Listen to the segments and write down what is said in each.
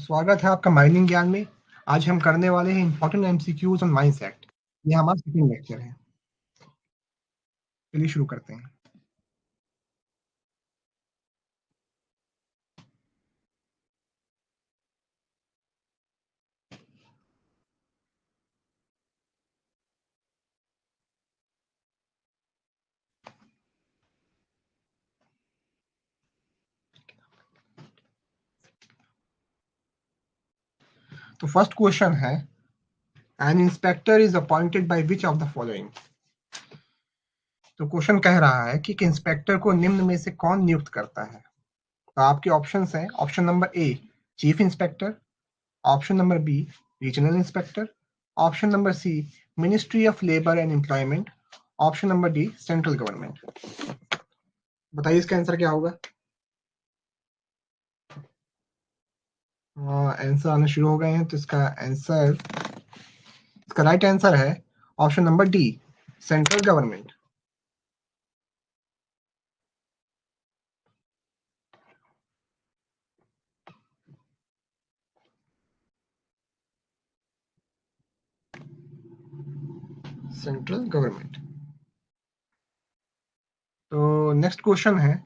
स्वागत है आपका माइनिंग ज्ञान में। आज हम करने वाले हैं important MCQs on mines act. ये हमारा सेकंड लेक्चर है। चलिए शुरू करते हैं। तो फर्स्ट क्वेश्चन है, an inspector is appointed by which of the following. तो क्वेश्चन कह रहा है कि इंस्पेक्टर को निम्न में से कौन नियुक्त करता है। तो आपके ऑप्शंस हैं, option number A chief inspector, option number B regional inspector, option number C ministry of labour and employment, option number D central government. बताइए इसका आंसर क्या होगा। आंसर आने शुरू हो गए हैं। तो इसका राइट आंसर है option number D central government. Central government. तो नेक्स्ट क्वेश्चन है,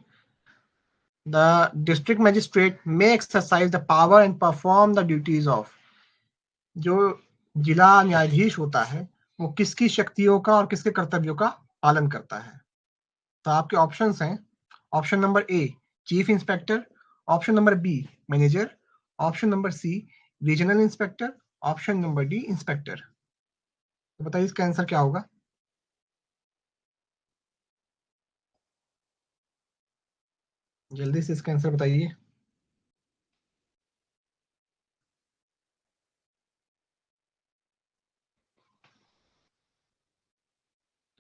the district magistrate may exercise the power and perform the duties of. जो जिला न्यायाधीश होता है वो किसकी शक्तियों का और किसके कर्तव्यों का पालन करता है। तो आपके ऑप्शंस हैं, option number A chief inspector, option number B manager, option number C regional inspector, option number D inspector. तो बताइए इसका आंसर क्या होगा। जल्दी से इसका आंसर बताइए।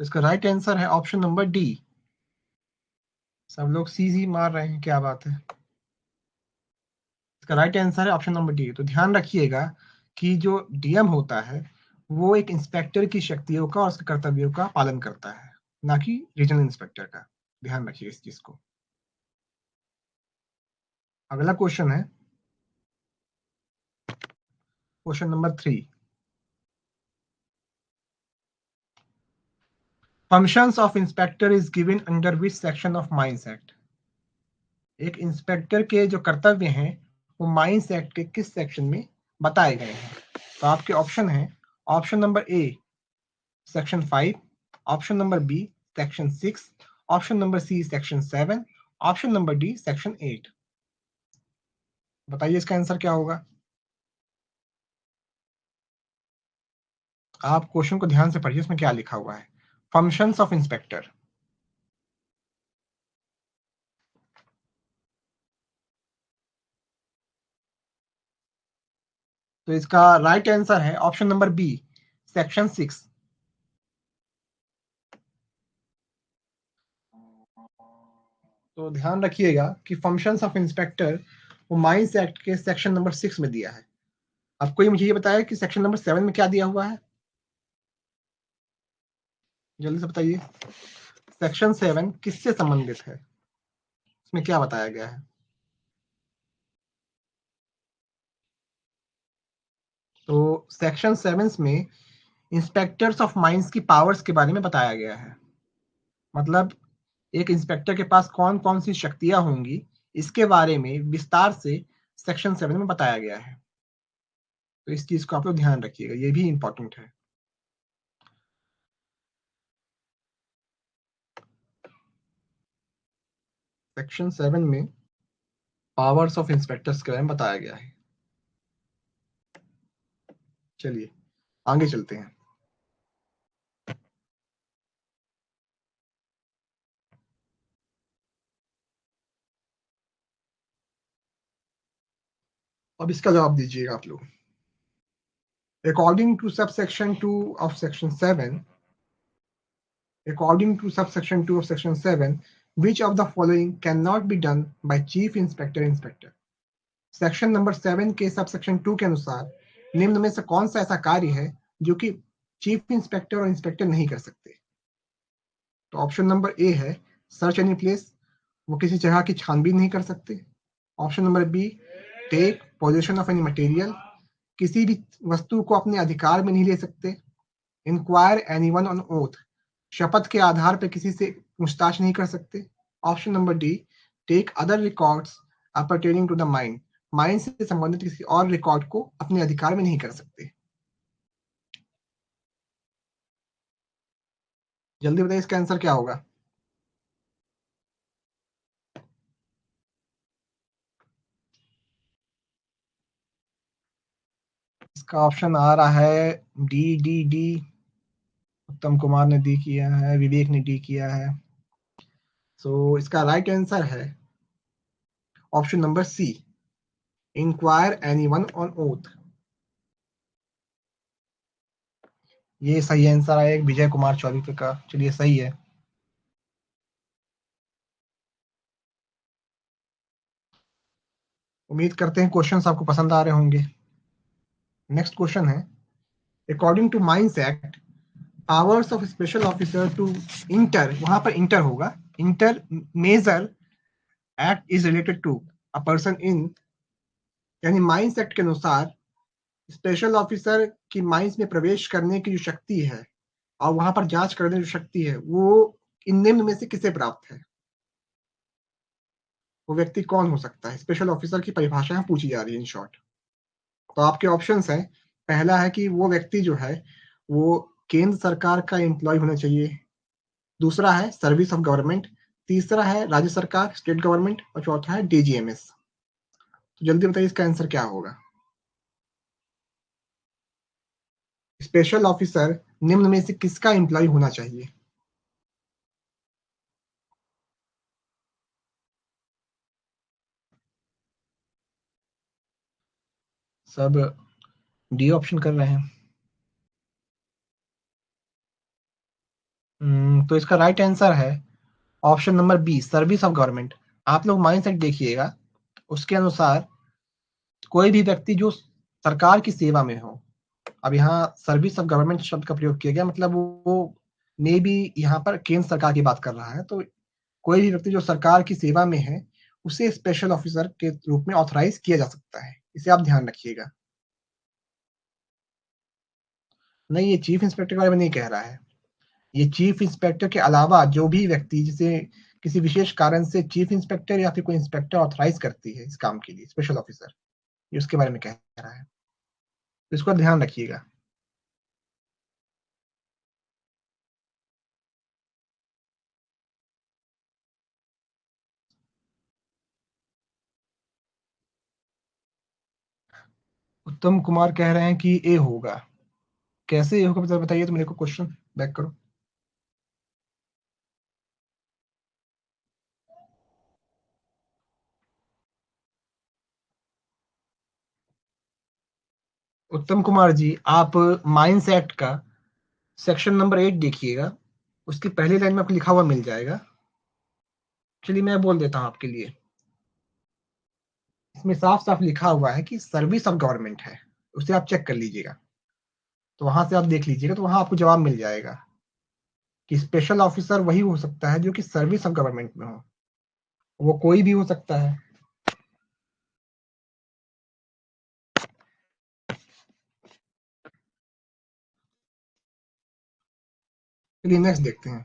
तो इसका राइट आंसर है ऑप्शन नंबर डी। सब लोग सी सी मार रहे हैं, क्या बात है। इसका राइट आंसर है ऑप्शन नंबर डी। तो ध्यान रखिएगा कि जो डीएम होता है वो एक इंस्पेक्टर की शक्तियों का और उसके कर्तव्यों का पालन करता है, ना कि रीजनल इंस्पेक्टर का। ध्यान रखिए इस चीज को। अगला क्वेश्चन है question number 3। Functions of inspector is given under which section of mines act. एक इंस्पेक्टर के जो कर्तव्य हैं वो माइंस एक्ट के किस सेक्शन में बताए गए हैं। तो आपके ऑप्शन है, option number A section 5, option number B section 6, option number C section 7, option number D section 8। बताइए इसका आंसर क्या होगा। आप क्वेश्चन को ध्यान से पढ़िए, इसमें क्या लिखा हुआ है। Functions of inspector. तो इसका राइट आंसर है ऑप्शन नंबर बी सेक्शन 6। तो ध्यान रखिएगा कि फंक्शंस ऑफ इंस्पेक्टर वो माइंस एक्ट के सेक्शन नंबर 6 में दिया है। अब कोई मुझे ये बताया कि सेक्शन नंबर 7 में क्या दिया हुआ है। जल्दी से बताइए, सेक्शन 7 किससे संबंधित है, इसमें क्या बताया गया है। तो सेक्शन 7 में इंस्पेक्टर्स ऑफ माइंस की पावर्स के बारे में बताया गया है। मतलब एक इंस्पेक्टर के पास कौन कौन सी शक्तियां होंगी इसके बारे में विस्तार से सेक्शन 7 में बताया गया है। तो इस चीज को आप लोग ध्यान रखिएगा, ये भी इंपॉर्टेंट है। सेक्शन 7 में पावर्स ऑफ इंस्पेक्टर्स के बारे में बताया गया है। चलिए आगे चलते हैं। अब इसका जवाब दीजिएगा आप लोग। According to subsection 2 of section 7, according to subsection 2 of section 7, which of the following cannot be done by chief inspector। Section number 7 के सबसेक्शन 2 के अनुसार निम्न में से कौन सा ऐसा कार्य है जो कि चीफ इंस्पेक्टर और इंस्पेक्टर नहीं कर सकते। तो ऑप्शन नंबर ए है सर्च एनी प्लेस, वो किसी जगह की छानबीन नहीं कर सकते। Option number B take possession of any material, किसी भी वस्तु को अपने अधिकार में नहीं ले सकते। इंक्वायर एनीवन ऑन ओथ, शपथ के आधार पर किसी से पूछताछ नहीं कर सकते। Option number D, take other records appertaining to the mind, mind से संबंधित किसी और रिकॉर्ड को अपने अधिकार में नहीं कर सकते। जल्दी बताइए इसका आंसर क्या होगा। इसका ऑप्शन आ रहा है डी डी डी। उत्तम कुमार ने डी किया है, विवेक ने डी किया है। सो इसका राइट आंसर है option number C, enquire anyone on oath. ये सही आंसर है विजय कुमार चौधरी का। चलिए सही है। उम्मीद करते हैं क्वेश्चंस आपको पसंद आ रहे होंगे। नेक्स्ट क्वेश्चन है, according to mines act, powers of special officer to enter, वहां पर इंटर होगा, enter measure act is related to a person in, यानी माइंस एक्ट के अनुसार स्पेशल ऑफिसर की माइंस में प्रवेश करने की जो शक्ति है और वहां पर जांच करने की जो शक्ति है वो इन निम्न में से किसे प्राप्त है। वो व्यक्ति कौन हो सकता है, स्पेशल ऑफिसर की परिभाषा यहाँ पूछी जा रही है इन शॉर्ट। तो आपके ऑप्शंस हैं, पहला है कि वो व्यक्ति जो है वो केंद्र सरकार का एम्प्लॉय होना चाहिए, दूसरा है सर्विस ऑफ गवर्नमेंट, तीसरा है राज्य सरकार स्टेट गवर्नमेंट, और चौथा है डीजीएमएस। तो जल्दी बताइए इसका आंसर क्या होगा। स्पेशल ऑफिसर निम्न में से किसका एम्प्लॉय होना चाहिए। सब डी ऑप्शन कर रहे हैं। तो इसका राइट आंसर है option number B, service of government. आप लोग माइंडसेट देखिएगा, उसके अनुसार कोई भी व्यक्ति जो सरकार की सेवा में हो, अब यहाँ सर्विस ऑफ गवर्नमेंट शब्द का प्रयोग किया गया, मतलब वो मे भी यहाँ पर केंद्र सरकार की बात कर रहा है, तो कोई भी व्यक्ति जो सरकार की सेवा में है उसे स्पेशल ऑफिसर के रूप में ऑथराइज किया जा सकता है, इसे आप ध्यान रखिएगा। नहीं, ये चीफ इंस्पेक्टर के बारे में नहीं कह रहा है। ये चीफ इंस्पेक्टर के अलावा जो भी व्यक्ति जिसे किसी विशेष कारण से चीफ इंस्पेक्टर या फिर कोई इंस्पेक्टर ऑथराइज करती है इस काम के लिए, स्पेशल ऑफिसर, ये उसके बारे में कह रहा है, तो इसको ध्यान रखिएगा। उत्तम कुमार कह रहे हैं कि ए होगा। कैसे ए होगा बताइए तो मेरे को क्वेश्चन बैक करो। उत्तम कुमार जी, आप माइंस एक्ट का सेक्शन नंबर 8 देखिएगा, उसकी पहली लाइन में आपको लिखा हुआ मिल जाएगा। चलिए मैं बोल देता हूँ आपके लिए। इसमें साफ साफ लिखा हुआ है कि सर्विस ऑफ गवर्नमेंट है, उसे आप चेक कर लीजिएगा, तो वहां से आप देख लीजिएगा, तो वहां आपको जवाब मिल जाएगा कि स्पेशल ऑफिसर वही हो सकता है जो कि सर्विस ऑफ गवर्नमेंट में हो, वो कोई भी हो सकता है। चलिए नेक्स्ट देखते हैं।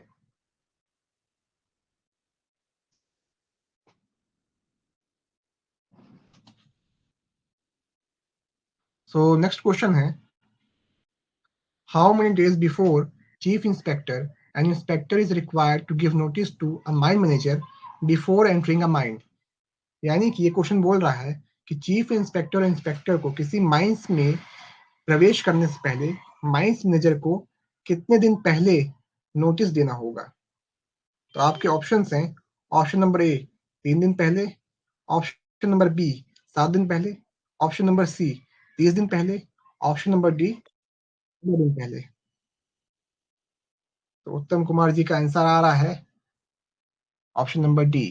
सो नेक्स्ट क्वेश्चन है, how many days before chief inspector an inspector is required to give notice to a mine manager before entering a mine. यानी कि ये क्वेश्चन बोल रहा है कि चीफ इंस्पेक्टर और इंस्पेक्टर को किसी माइंस में प्रवेश करने से पहले माइंस मैनेजर को कितने दिन पहले नोटिस देना होगा। तो आपके ऑप्शंस हैं, ऑप्शन नंबर ए 3 दिन पहले, ऑप्शन नंबर बी 7 दिन पहले, ऑप्शन नंबर सी 30 दिन पहले, ऑप्शन नंबर डी 2 दिन पहले। तो उत्तम कुमार जी का आंसर आ रहा है option number D.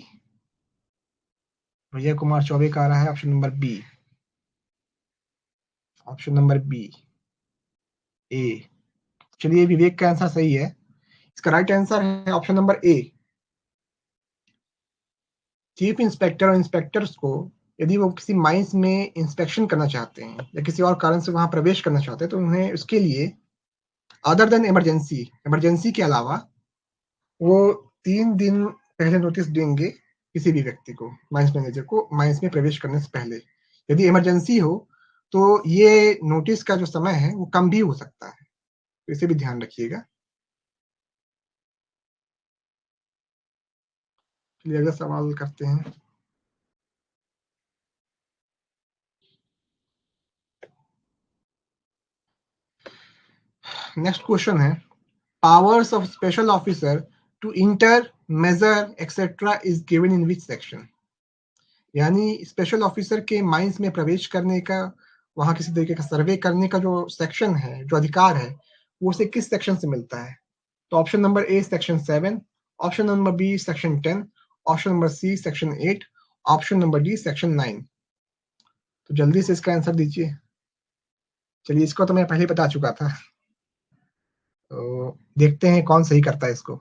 Vijay Kumar Choubey का आ रहा है option number B. Option number B A. चलिए विवेक का आंसर सही है। इसका राइट आंसर है option number A. Chief inspector और इंस्पेक्टर्स को यदि वो किसी माइंस में इंस्पेक्शन करना चाहते हैं या किसी और कारण से वहां प्रवेश करना चाहते हैं, तो उन्हें उसके लिए अदर देन इमरजेंसी के अलावा वो 3 दिन पहले नोटिस देंगे किसी भी व्यक्ति को, माइंस मैनेजर को, माइंस में प्रवेश करने से पहले। यदि इमरजेंसी हो तो ये नोटिस का जो समय है वो कम भी हो सकता है, तो इसे भी ध्यान रखिएगा। चलिए अगला सवाल करते हैं। नेक्स्ट क्वेश्चन है, powers of special officer to enter, measure etcetera is given in which section. यानी स्पेशल ऑफिसर के माइंस में प्रवेश करने का, वहां किसी तरीके का सर्वे करने का जो सेक्शन है, जो अधिकार है, वो उसे किस सेक्शन से मिलता है? तो option number A section 7, option number B section 10, option number C section 8, option number D section 9। तो जल्दी से इसका आंसर दीजिए। चलिए, इसको तो मैं पहले बता चुका था, तो देखते हैं कौन सही करता है इसको।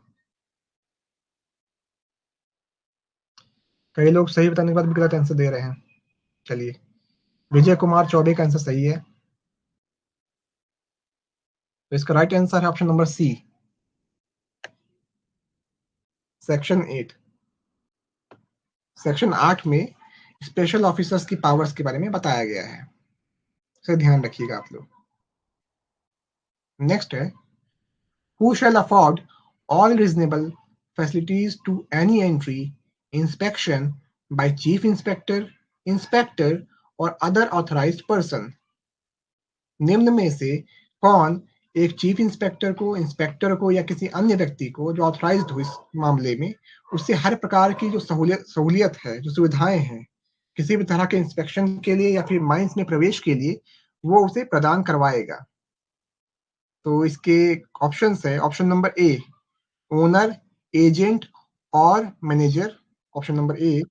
कई लोग सही बताने के बाद भी गलत आंसर दे रहे हैं। चलिए, विजय कुमार चौबे का आंसर सही है, तो इसका राइट आंसर है option number C, section 8। Section 8 में स्पेशल ऑफिसर्स की पावर्स के बारे में बताया गया है, इसे ध्यान रखिएगा आप लोग। नेक्स्ट है, who shall afford all reasonable facilities to any entry, inspection by chief inspector or other authorized person। निम्न में से कौन एक चीफ इंस्पेक्टर को, इंस्पेक्टर को या किसी अन्य व्यक्ति को जो ऑथराइज्ड हो इस मामले में, उससे हर प्रकार की जो सहूलियत है, जो सुविधाएं हैं किसी भी तरह के इंस्पेक्शन के लिए या फिर माइंस में प्रवेश के लिए, वो उसे प्रदान करवाएगा? तो इसके ऑप्शंस है, option number A owner, agent और manager, option number A.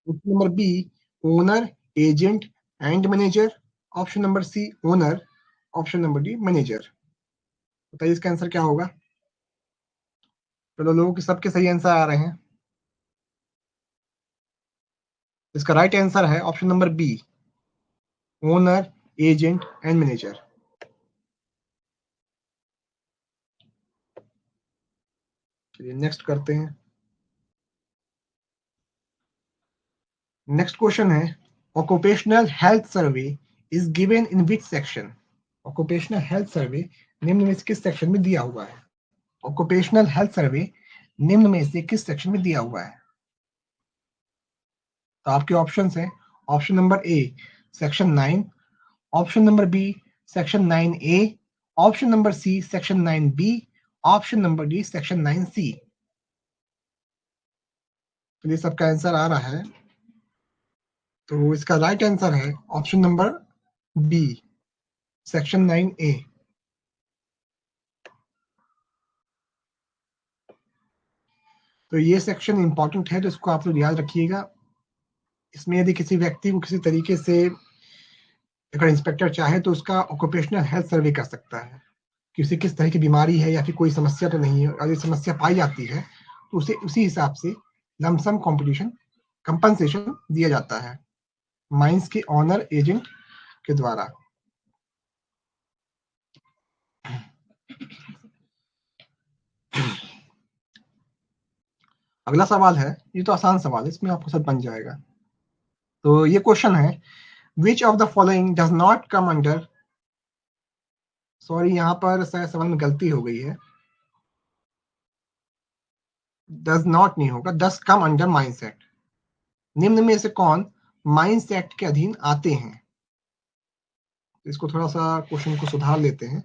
Option number B owner, agent and manager, option number C owner, option number D manager. बताइए इसका आंसर क्या होगा? चलो, लोगों के सबके सही आंसर आ रहे हैं। इसका राइट आंसर है option number B, owner, agent and manager. चलिए नेक्स्ट करते हैं। नेक्स्ट क्वेश्चन है, occupational health survey is given in which section. Occupational health survey निम्न में से किस सेक्शन में दिया हुआ है? ऑक्यूपेशनल हेल्थ सर्वे निम्न में से किस सेक्शन में दिया हुआ है? तो आपके ऑप्शंस हैं, option number A section 9, option number B section 9A, option number C section 9B, option number D section 9C। तो ये सबका आंसर आ रहा है, तो इसका राइट आंसर है option number B, section 9A। तो ये सेक्शन इंपॉर्टेंट है, तो इसको आप लोग याद रखिएगा। इसमें यदि किसी व्यक्ति को किसी तरीके से, अगर इंस्पेक्टर चाहे तो उसका ऑक्यूपेशनल हेल्थ सर्वे कर सकता है कि उसे किस तरह की बीमारी है या फिर कोई समस्या तो नहीं है। अगर समस्या पाई जाती है तो उसे उसी हिसाब से लमसम कॉम्पिटिशन कंपनसेशन दिया जाता है माइंस के ऑनर एजेंट के द्वारा। अगला सवाल है, ये तो आसान सवाल है, इसमें आपको सब बन जाएगा। तो ये क्वेश्चन है, विच of the following does not come under, sorry यहाँ पर शायद सवाल में गलती हो गई है, डज नॉट नहीं होगा, does come under mines act. निम्न में से कौन माइंस एक्ट के अधीन आते हैं? इसको थोड़ा सा क्वेश्चन को सुधार लेते हैं,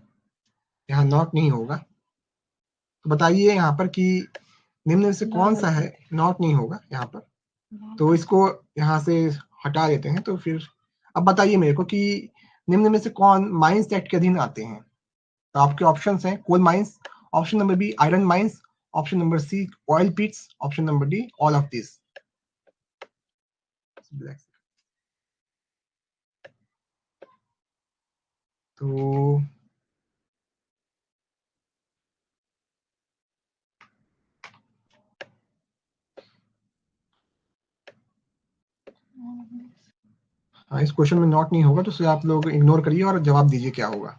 यहाँ नॉट नहीं होगा। तो बताइए यहाँ पर कि निम्न में से कौन सा है, नॉट नहीं होगा यहाँ पर, तो इसको यहाँ से हटा देते हैं। तो फिर अब बताइए मेरे को कि निम्न में से कौन माइंस एक्ट के अधीन आते हैं? तो आपके ऑप्शंस हैं, coal mines, option number B iron mines, option number C oil pits, option number D all of this. तो हाँ, इस क्वेश्चन में नॉट नहीं होगा तो उसे आप लोग इग्नोर करिए और जवाब दीजिए क्या होगा।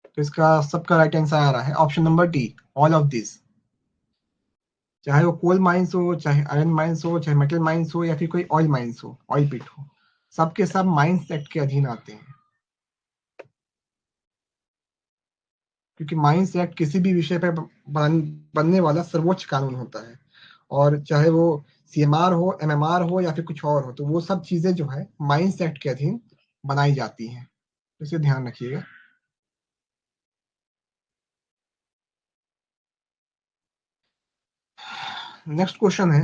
तो इसका सबका राइट आंसर आ रहा है option number D, all of this. चाहे वो कोल माइंस हो, चाहे आयरन माइंस हो, चाहे मेटल माइंस हो, या फिर कोई ऑयल माइंस हो, ऑयल पिट हो, सबके सब माइंस एक्ट के अधीन आते हैं। क्योंकि माइंस एक्ट किसी भी विषय पर बनने वाला सर्वोच्च कानून होता है, और चाहे वो सीएमआर हो, एमएमआर हो, या फिर कुछ और हो, तो वो सब चीजें जो है माइंस एक्ट के अधीन बनाई जाती हैं। इसे ध्यान रखिएगा। नेक्स्ट क्वेश्चन है,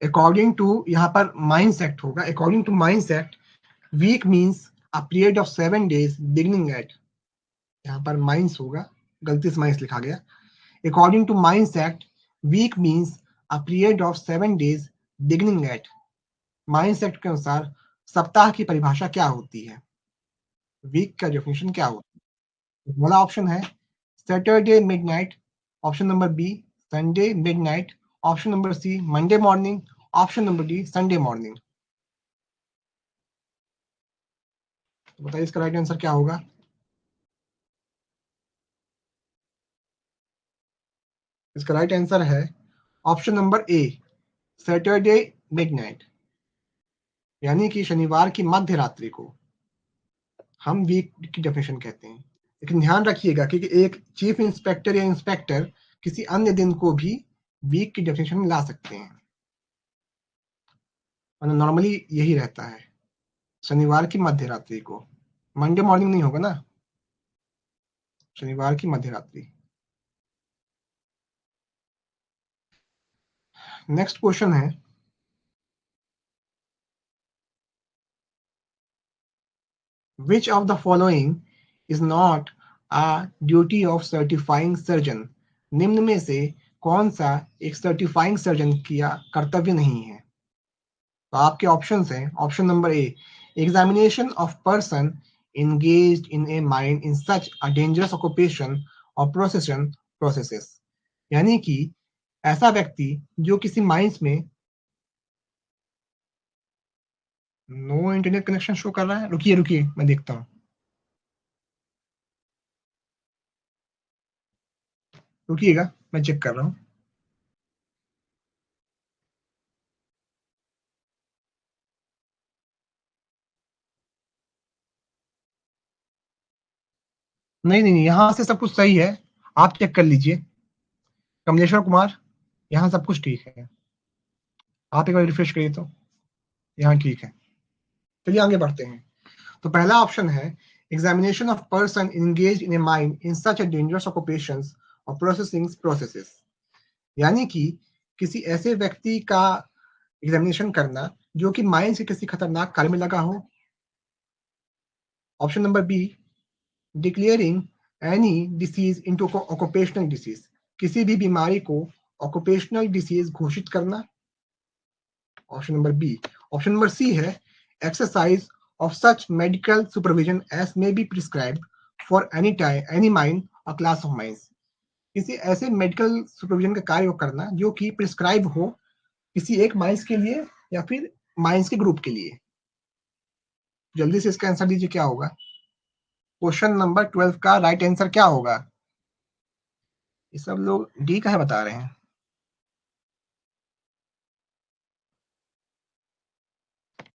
अकॉर्डिंग टू, यहाँ पर माइंस एक्ट होगा, according to mines act week means a period of 7 days beginning at, यहाँ पर माइंस होगा, गलती से माइंस लिखा गया। According to mines act week means a period of 7 days beginning at. Mines act के अनुसार सप्ताह की परिभाषा क्या होती है, वीक का डेफिनेशन क्या होती है? पहला ऑप्शन है Saturday midnight, option number B Sunday midnight, option number C Monday morning, option number D Sunday morning. तो बताइए इसका राइट आंसर क्या होगा। इसका राइट आंसर है option number A, Saturday midnight, यानी कि शनिवार की मध्य रात्रि को हम वीक की डेफिनेशन कहते हैं। लेकिन ध्यान रखिएगा कि एक चीफ इंस्पेक्टर या इंस्पेक्टर किसी अन्य दिन को भी वीक की डेफिनेशन में ला सकते हैं, और नॉर्मली यही रहता है, शनिवार की मध्य रात्रि को। मंडे मॉर्निंग नहीं होगा ना, शनिवार की मध्य रात्रि। नेक्स्ट क्वेश्चन है, विच of the following is not a duty of certifying surgeon. निम्न में से कौन सा एक सर्टिफाइंग सर्जन किया कर्तव्य नहीं है। तो आपके ऑप्शंस हैं, option number A, examination of person engaged in a mine in such a dangerous occupation or processes, यानी कि ऐसा व्यक्ति जो किसी माइंस में, नो इंटरनेट कनेक्शन शो कर रहा है, रुकिए रुकिए मैं देखता हूँ, रुकिएगा मैं चेक कर रहा हूँ। नहीं नहीं नहीं, यहाँ से सब कुछ सही है, आप चेक कर लीजिए कमलेश्वर कुमार, यहाँ सब कुछ ठीक है, आप एक बार रिफ्रेश करिए तो यहाँ ठीक है। चलिए आगे बढ़ते हैं। तो पहला ऑप्शन है examination of person engage in A mine in such a dangerous occupations और प्रोसेसिंग प्रोसेसेस, यानी कि किसी ऐसे व्यक्ति का एग्जामिनेशन करना जो कि माइंस के किसी खतरनाक कार्य में लगा हो। Option number B, declaring any disease into occupational disease, किसी भी बीमारी को ऑक्यूपेशनल डिसीज घोषित करना। Option number B. Option number C है exercise of such medical supervision as may be prescribed for any mind और क्लास ऑफ माइंड्स, किसी ऐसे मेडिकल सुपरविजन का कार्य करना जो कि प्रिस्क्राइब हो किसी एक माइंस के लिए या फिर माइंस के ग्रुप के लिए। जल्दी से इसका आंसर दीजिए क्या होगा। क्वेश्चन नंबर 12 का राइट आंसर क्या होगा। ये सब लोग डी का है बता रहे हैं।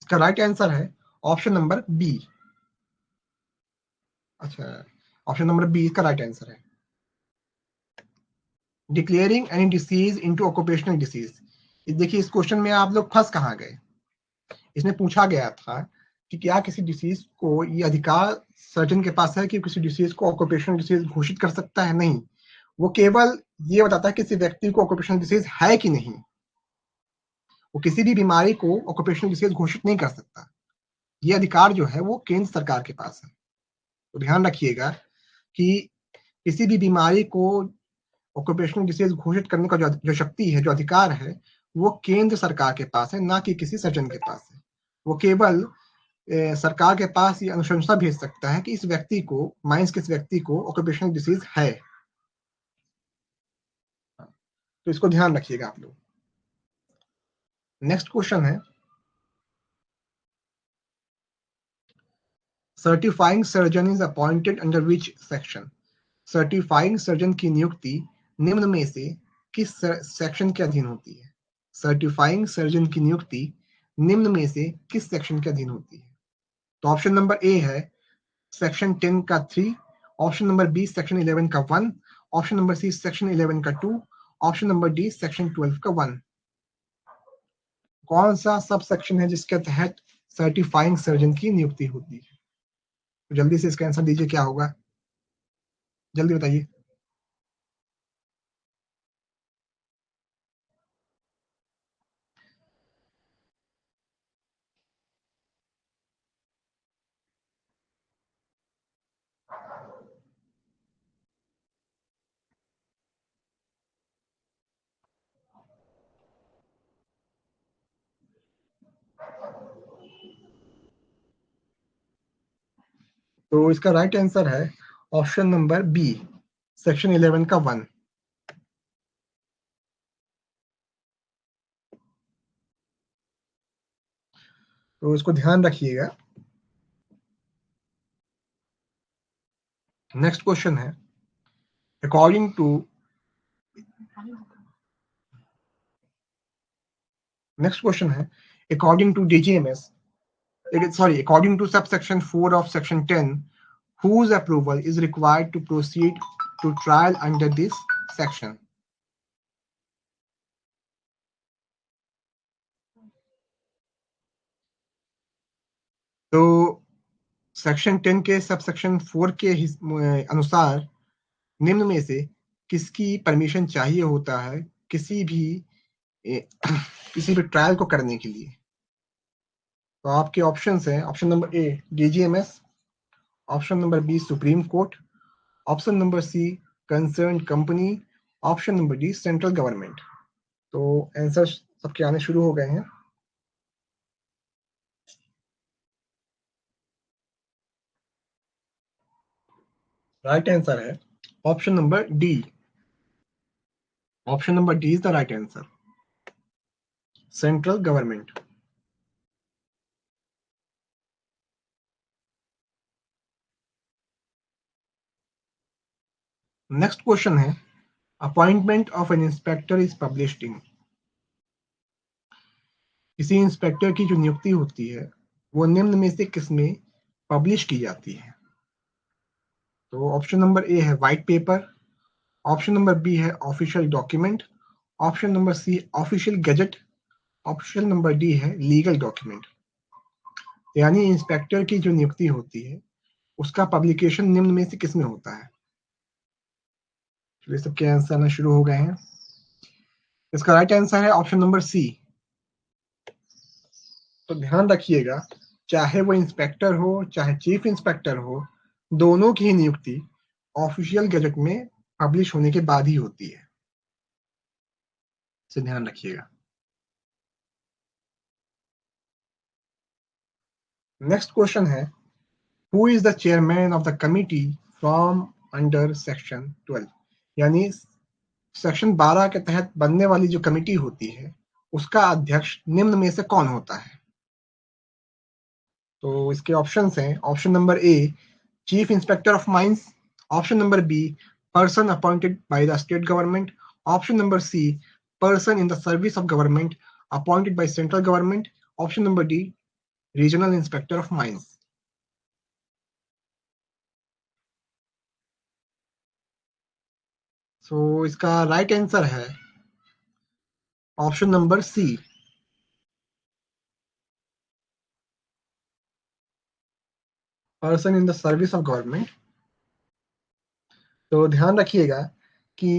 इसका राइट आंसर है ऑप्शन नंबर बी। अच्छा, ऑप्शन नंबर बी इसका राइट आंसर है, declaring any disease into occupational disease. देखिए इस क्वेश्चन में आप लोग फंस कहाँ गए। इसमें पूछा गया था कि क्या किसी डिसीज को ये अधिकार सर्जन के पास है कि किसी डिसीज को ऑक्यूपेशनल डिसीज घोषित कर सकता है। नहीं, वो केवल ये बताता है कि किसी व्यक्ति को ऑक्यूपेशनल डिसीज है कि नहीं। वो किसी भी बीमारी को ऑक्यूपेशनल डिसीज घोषित नहीं कर सकता। ये अधिकार जो है वो केंद्र सरकार के पास है। तो ध्यान रखिएगा कि किसी भी बीमारी को ऑक्यूपेशनल डिसीज घोषित करने का जो शक्ति है, जो अधिकार है, वो केंद्र सरकार के पास है, ना कि किसी सर्जन के पास है। वो केवल सरकार के पास ये अनुशंसा भेज सकता है कि इस व्यक्ति को, माइंस के इस व्यक्ति को ऑक्यूपेशनल डिसीज है। तो इसको ध्यान रखिएगा आप लोग। नेक्स्ट क्वेश्चन है, certifying surgeon is appointed under which section? Certifying surgeon की नियुक्ति निम्न में से किस सेक्शन के अधीन होती है? सर्टिफाइंग सर्जन की नियुक्ति निम्न में से किस सेक्शन के अधीन होती है? तो ऑप्शन नंबर ए है सेक्शन 10 का 3, ऑप्शन नंबर बी सेक्शन 11 का 1, ऑप्शन नंबर सी सेक्शन 11 का 2, ऑप्शन नंबर डी सेक्शन 12 का 1। कौन सा सब सेक्शन है जिसके तहत सर्टिफाइंग सर्जन की नियुक्ति होती है? तो जल्दी से इसका आंसर दीजिए, क्या होगा, जल्दी बताइए। तो इसका राइट आंसर है ऑप्शन नंबर बी सेक्शन 11 का 1। तो इसको ध्यान रखिएगा। नेक्स्ट क्वेश्चन है, अकॉर्डिंग टू नेक्स्ट क्वेश्चन है according to DGMS, sorry, according to subsection 4 of section 10, whose approval is required to proceed to trial under this section? तो section 10 के subsection 4 के अनुसार निम्न में से किसकी परमिशन चाहिए होता है किसी भी किसी भी ट्रायल को करने के लिए? तो आपके ऑप्शंस हैं, option number A DGMS, option number B supreme court, option number C concern company, option number D central government. तो आंसर सबके आने शुरू हो गए हैं। राइट आंसर है option number D. Option number D is the right answer, central government. Next question है, appointment of an inspector is published in? किसी इंस्पेक्टर की जो नियुक्ति होती है वो निम्न में से किसमें पब्लिश की जाती है? तो ऑप्शन नंबर ए है white paper, option number B है official document, option number C official gazette, option number D है लीगल डॉक्यूमेंट। यानी इंस्पेक्टर की जो नियुक्ति होती है उसका पब्लिकेशन निम्न में से किसमें होता है? चलिए सबके आंसर आना शुरू हो गए हैं। इसका राइट आंसर है ऑप्शन नंबर सी। तो ध्यान रखिएगा, चाहे वो इंस्पेक्टर हो चाहे चीफ इंस्पेक्टर हो, दोनों की ही नियुक्ति ऑफिशियल गैजेट में पब्लिश होने के बाद ही होती है, इसे ध्यान रखिएगा। नेक्स्ट क्वेश्चन है, who is the chairman of the committee from under section 12? यानी सेक्शन 12 के तहत बनने वाली जो कमिटी होती है उसका अध्यक्ष निम्न में से कौन होता है? तो इसके ऑप्शंस हैं, option number A chief inspector of mines, option number B person appointed by the state government, option number C person in the service of government appointed by central government, option number D regional inspector of mines. So इसका right answer है option number C, person in the service of government. तो ध्यान रखिएगा कि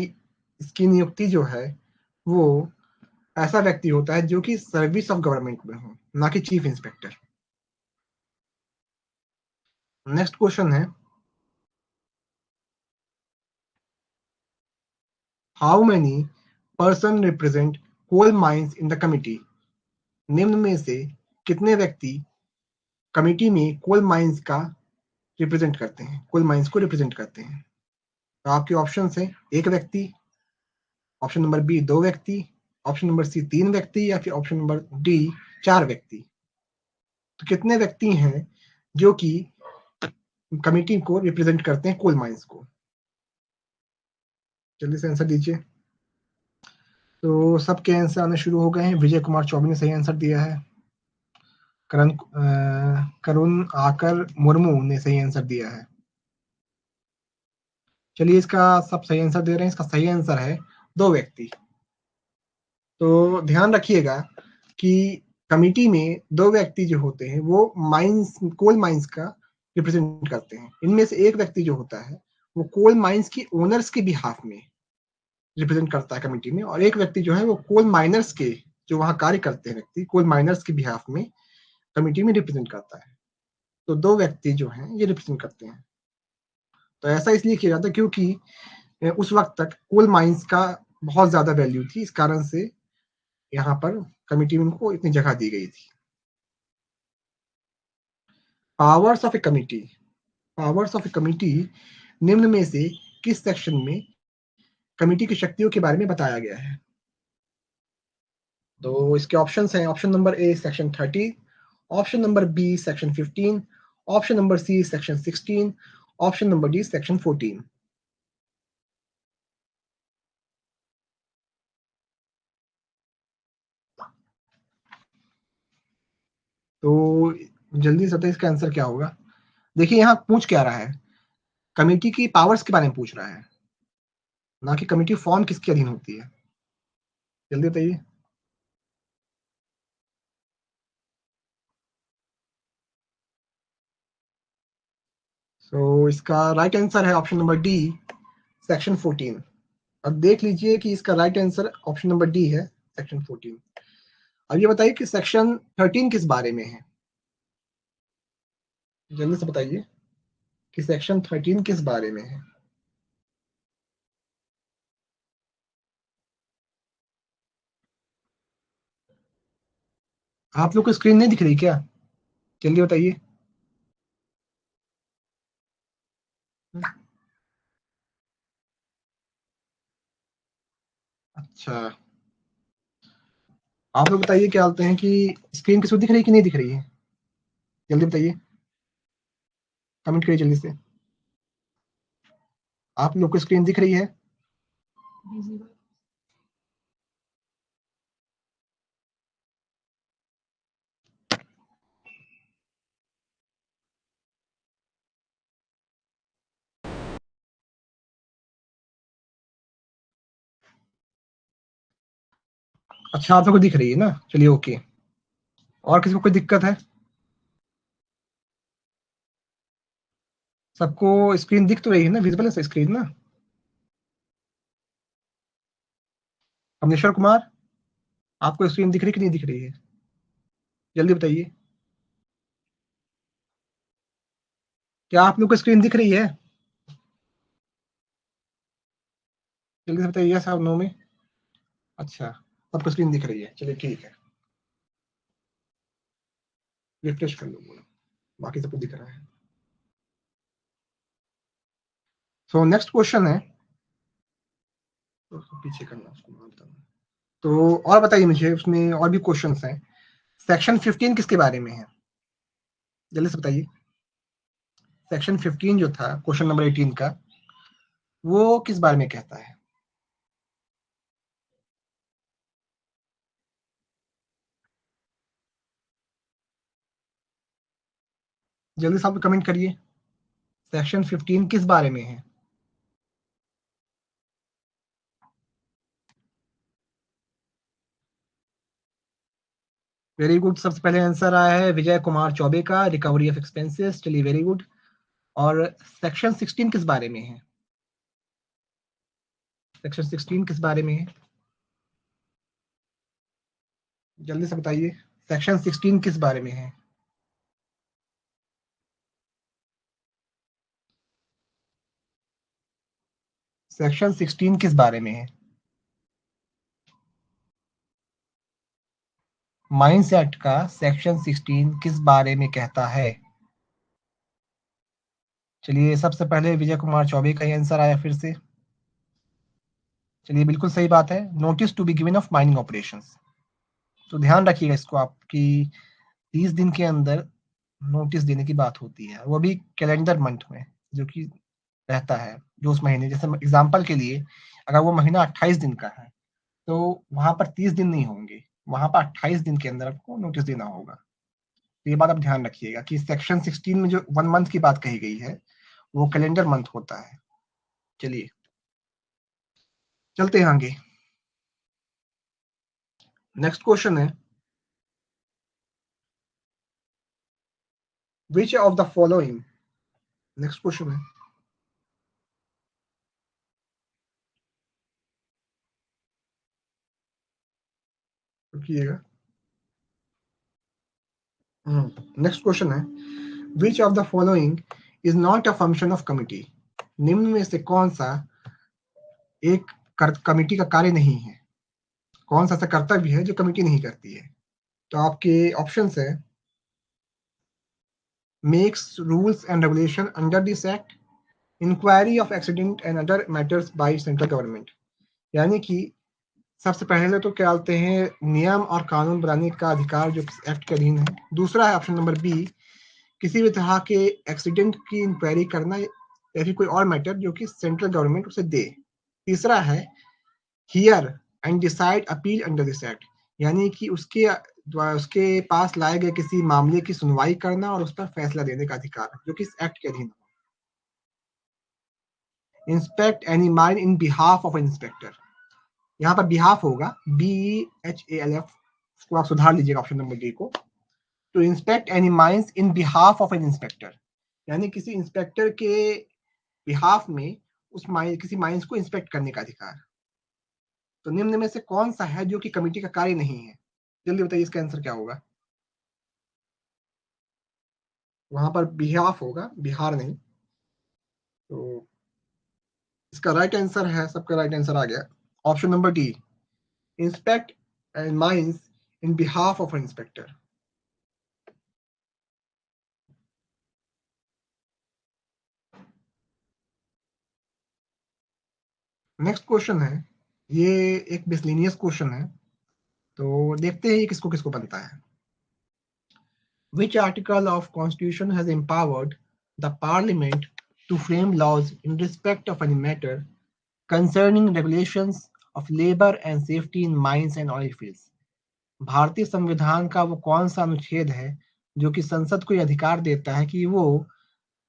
इसकी नियुक्ति जो है वो ऐसा व्यक्ति होता है जो कि सर्विस ऑफ गवर्नमेंट में हो, ना कि चीफ इंस्पेक्टर। नेक्स्ट क्वेश्चन है, how many person represent coal mines in the committee? निम्न में से कितने व्यक्ति कमिटी में कोल माइंस का रिप्रेजेंट करते हैं, कोल माइंस को रिप्रेजेंट करते हैं? तो आपके ऑप्शन है, एक व्यक्ति, ऑप्शन नंबर बी 2 व्यक्ति, ऑप्शन नंबर सी 3 व्यक्ति, या फिर ऑप्शन नंबर डी 4 व्यक्ति। तो कितने व्यक्ति हैं जो कि कमिटी को रिप्रेजेंट करते हैं कोल माइंस को? जल्दी से आंसर दीजिए। तो सबके आंसर आने शुरू हो गए हैं। विजय कुमार चौबे ने सही आंसर दिया है। करुण आकर मुर्मू ने सही आंसर दिया है। चलिए इसका सब सही आंसर दे रहे हैं। इसका सही आंसर है 2 व्यक्ति। तो ध्यान रखिएगा कि कमिटी में 2 व्यक्ति जो होते हैं वो माइंस, कोल माइंस का रिप्रेजेंट करते हैं। इनमें से एक व्यक्ति जो होता है वो कोल माइंस की ओनर्स के बिहाफ में रिप्रेजेंट करता है कमिटी में, और एक व्यक्ति जो है वो कोल माइनर्स के, जो वहां कार्य करते हैं व्यक्ति, कोल माइनर्स के बिहाफ में कमिटी में रिप्रेजेंट करता है। तो 2 व्यक्ति जो हैं ये रिप्रेजेंट करते हैं। तो ऐसा इसलिए किया जाता है क्योंकि उस वक्त तक कोल माइंस का बहुत ज्यादा वैल्यू थी, इस कारण से यहाँ पर कमिटी में उनको इतनी जगह दी गई थी। Powers of A committee, powers of A committee निम्न में से किस सेक्शन में कमिटी की शक्तियों के बारे में बताया गया है? तो इसके ऑप्शंस हैं। Option number A section 30, option number B section 15, option number C section 16, option number D section 14। तो जल्दी से बताइए इसका आंसर क्या होगा। देखिए यहाँ पूछ क्या रहा है, कमेटी की पावर्स के बारे में पूछ रहा है, ना कि कमेटी फॉर्म किसके अधीन होती है। जल्दी बताइए। तो इसका राइट आंसर है ऑप्शन नंबर डी सेक्शन 14। अब देख लीजिए कि इसका right answer option number D है, सेक्शन 14। अब ये बताइए कि सेक्शन 13 किस बारे में है। जल्दी से बताइए कि सेक्शन 13 किस बारे में है। आप लोग को स्क्रीन नहीं दिख रही क्या? जल्दी बताइए। अच्छा, आप लोग बताइए क्या बोलते हैं कि स्क्रीन किसको दिख रही है कि नहीं दिख रही है। जल्दी बताइए, कमेंट करिए जल्दी से। आप लोग को स्क्रीन दिख रही है? अच्छा, आप लोग को दिख रही है ना, चलिए ओके। और किसी को कोई दिक्कत है? सबको स्क्रीन दिख तो रही है ना, विजिबल है स्क्रीन ना? अमनेश्वर कुमार, आपको स्क्रीन दिख रही कि नहीं दिख रही है? जल्दी बताइए। क्या आप लोग को स्क्रीन दिख रही है? जल्दी से बताइए, यस और नो में। अच्छा, सबको स्क्रीन दिख रही है, चलिए ठीक है। रिफ्रेश कर लो, बाकी सबको दिख रहा है। सो नेक्स्ट क्वेश्चन है, तो पीछे करना उसको मानता हूँ। तो और बताइए मुझे, उसमें और भी क्वेश्चंस हैं। सेक्शन 15 किसके बारे में है? जल्दी से बताइए। सेक्शन 15 जो था क्वेश्चन नंबर 18 का, वो किस बारे में कहता है? जल्दी से आप कमेंट करिए, सेक्शन 15 किस बारे में है? वेरी गुड, सबसे पहले आंसर आया है विजय कुमार चौबे का, रिकवरी ऑफ एक्सपेंसेस। चलिए वेरी गुड। और सेक्शन 16 किस बारे में है? सेक्शन 16 किस बारे में है? जल्दी से बताइए, सेक्शन 16 किस बारे में है? सेक्शन 16 किस बारे में है? माइंस एक्ट का सेक्शन 16 किस बारे में कहता है? चलिए सबसे पहले विजय कुमार चौबे का ही आंसर आया फिर से। चलिए, बिल्कुल सही बात है, notice to be given of mining operations. तो ध्यान रखिएगा इसको, आपकी 30 दिन के अंदर नोटिस देने की बात होती है, वो भी कैलेंडर मंथ में, जो कि रहता है जो उस महीने, जैसे एग्जाम्पल के लिए अगर वो महीना 28 दिन का है तो वहां पर 30 दिन नहीं होंगे, वहां पर 28 दिन के अंदर आपको नोटिस देना होगा। तो ये बात आप ध्यान रखिएगा कि सेक्शन 16 में जो 1 मंथ की बात कही गई है वो कैलेंडर मंथ होता है। चलिए चलते हैं आगे। नेक्स्ट क्वेश्चन है, विच of the following, next question है, रुकिएगा। नेक्स्ट क्वेश्चन है, विच of the following is not a function of committee. निम्न में से कौन सा एक कमिटी का कार्य नहीं है, कौन सा ऐसा कर्तव्य है जो कमिटी नहीं करती है। तो आपके ऑप्शंस है, makes rules and regulation under this act, enquiry of accident and other matters by central government. यानी कि सबसे पहले तो क्या बोलते हैं, नियम और कानून बनाने का अधिकार जो एक्ट के अधीन है। दूसरा है ऑप्शन नंबर बी, किसी भी तरह के एक्सीडेंट की इंक्वायरी करना या फिर कोई और मैटर जो कि सेंट्रल गवर्नमेंट उसे दे। तीसरा है, here and decide appeal under this act, यानी कि उसके पास लाए गए किसी मामले की सुनवाई करना और उस पर फैसला देने का अधिकार जो कि इस एक्ट के अधीन है। Inspect any mine in behalf of inspector, यहाँ पर बिहाफ होगा BEHALF, उसको आप सुधार लीजिएगा ऑप्शन नंबर डी को। To inspect any mines in behalf of an inspector, यानी किसी इंस्पेक्टर के बिहाफ में उस किसी माइंस को इंस्पेक्ट करने का अधिकार। तो निम्न में से कौन सा है जो कि कमिटी का कार्य नहीं है, जल्दी बताइए इसका आंसर क्या होगा। वहां पर बिहाफ होगा, बिहार नहीं। तो इसका राइट आंसर है, सबका राइट आंसर आ गया option number D, inspect and mines in behalf of inspector. Next question है, ये एक मिसलेनियस क्वेश्चन है, तो देखते हैं ये किसको किसको बनता है। Which article of Constitution has empowered the Parliament to frame laws in respect of any matter concerning regulations of labor and safety in mines and oil fields? भारतीय संविधान का वो कौन सा अनुच्छेद है जो कि संसद को यह अधिकार देता है कि वो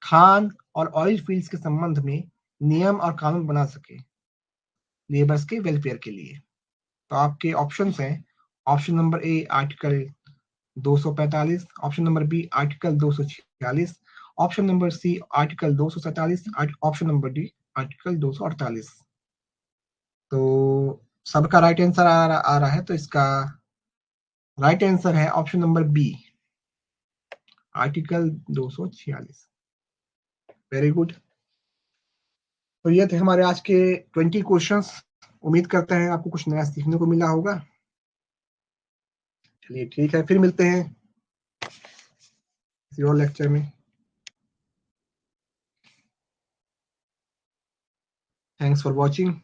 खान और ऑयल फील्ड्स के संबंध में नियम और कानून बना सके लेबर्स के वेलफेयर के लिए। तो आपके ऑप्शंस हैं, option number A article 245, option number B article 246, option number C article 247, option number D article 248। तो सबका राइट आंसर आ रहा है, तो इसका राइट आंसर है option number B article 246। Very good. तो ये थे हमारे आज के 20 क्वेश्चंस। उम्मीद करते हैं आपको कुछ नया सीखने को मिला होगा। चलिए ठीक है, फिर मिलते हैं किसी और लेक्चर में। Thanks for watching.